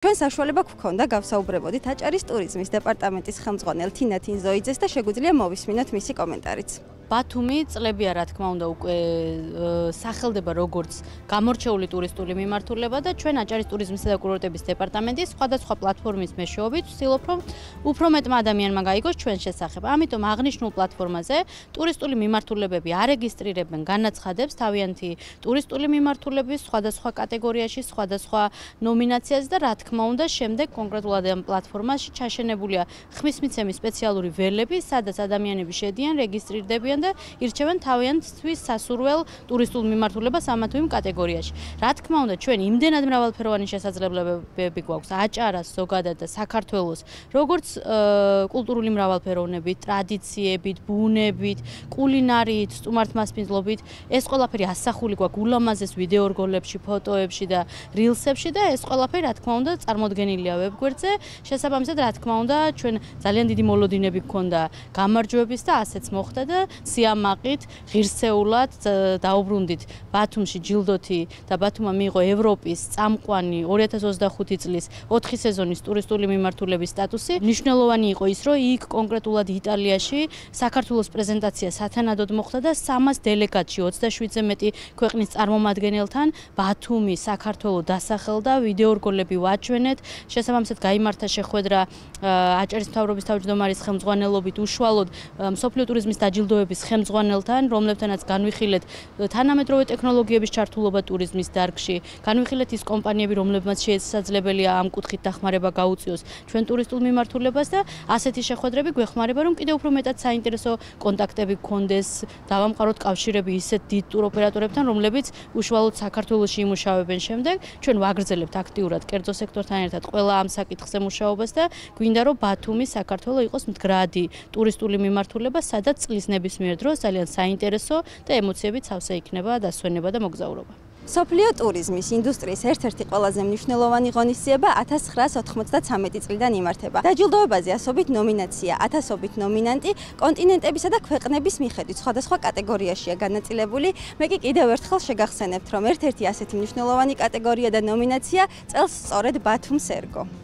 ჩვენ საშუალება გვქონდა გავსაუბრებოდით აჭარის ტურიზმის დეპარტამენტის ხელმძღვანელ თინა თინზოიძეს და შეგვიძლია მოვისმინოთ მისი კომენტარიც. ბათუმი წლებია რა თქმა უნდა უკვე სახელდება როგორც გამორჩეული ტურისტული მიმართულება და ჩვენ აჭარის ტურიზმისა და კურორტების დეპარტამენტის სხვადასხვა პლატფორმის მეშვეობით ვცდილობ რომ უფრო მეტმა ადამიანმა გაიგოს ჩვენ შესახებ. ამიტომ აღნიშნულ პლატფორმაზე ტურისტული მიმართულებები არეგისტრირებენ განაცხადებს თავიანთი ტურისტული მიმართულების სხვადასხვა კატეგორიაში, სხვადასხვა ნომინაციაზე და რა თქმა უნდა შემდეგ კონკრეტულად ამ პლატფორმაში ჩაშენებულია ხმისმიცემის სპეციალური ველები, სადაც ადამიანები შედიან, რეგისტრირდებიან და ირჩევენ თავიანთვის სასურველ ტურისტულ მიმართულებას ამა თუ იმ კატეგორიაში. რა თქმა უნდა, ჩვენ იმდენად მრავალფეროვანი შესაძლებლობები გვაქვს აჭარას ზოგადად და საქართველოს, როგორც კულტურული მრავალფეროვნებით, ტრადიციებით, ბუნებით, კულინარიით, სტუმართმასპინძლობით, ეს ყველაფერი ასახული გვაქვს ულამაზეს ვიდეო რგოლებში, ფოტოებში და რილსებში და ეს ყველაფერი რა თქმა უნდა წარმოდგენილია ვებგვერდზე. შესაბამისად, რა თქმა უნდა, ჩვენ ძალიან დიდი მოლოდინები გქონდა გამარჯვების და ასეც მოხდა და სიამაყით, ღირსეულად დაუბრუნდით ბათუმში ჯილდოთი და ბათუმმა მიიღო ევროპის წამყვანი 2025 წლის 4 სეზონის ტურისტული მიმართულების სტატუსი. მნიშვნელოვანი იყო ის, რომ იქ კონკრეტულად იტალიაში საქართველოს პრეზენტაცია სათანადოდ მოხდა და 300 დელეგატში 27-ზე მეტი ქვეყნის წარმომადგენელთან ბათუმი, საქართველო დასახელდა, ვიდეო რგოლები ვაჩვენეთ. შესაბამისად გაიმართა შეხვედრა აჭარის მთავრობის თავმჯდომარის ხელმძღვანელობით უშუალოდ მსოფლიო ტურიზმის დაჯილდოების ხელმძღვანელთან, რომლებთანაც განვიხილეთ თანამედროვე ტექნოლოგიების ჩართულობა ტურიზმის დარგში, განვიხილეთ ის კომპანიები, რომლებმაც შესაძლებელია ამ კუთხით დახმარება გაუწიოს ჩვენ ტურისტულ მიმართულებას და ასეთი შეხვედრები გვეხმარება, რომ კიდევ უფრო მეტად საინტერესო კონტაქტები გქონდეს, დავამყაროთ კავშირები ისეთ დიდ ტუროპერატორებთან, რომლებიც უშუალოდ საქართველოში იმუშავებენ შემდეგ. ჩვენ ვაგრძელებთ აქტიურად კერძო სექტორთან ერთად ყველა ამ საკითხზე მუშაობას და გვინდა რომ ბათუმი საქართველო იყოს მდგრადი ტურისტული მიმართულება, სადაც წლის ნებისმიერ დროს ძალიან საინტერესო და ემოციებით სავსე იქნება დასვენება და მოგზაურობა. მსოფლიო ტურიზმის ინდუსტრიის ერთ-ერთი ყველაზე მნიშვნელოვანი ღონისძიება 1993 წლიდან იმართება. დაჯილდოებაზე ასობით ნომინაცია, ათასობით ნომინანტი, კონტინენტებისა და ქვეყნების მიხედვით სხვადასხვა კატეგორიაშია განაწილებული. მე კი კიდევ ერთხელ შეგახსენებთ, რომ ერთ-ერთი ასეთი მნიშვნელოვანი კატეგორია და ნომინაცია წელს სწორედ ბათუმს ერგო.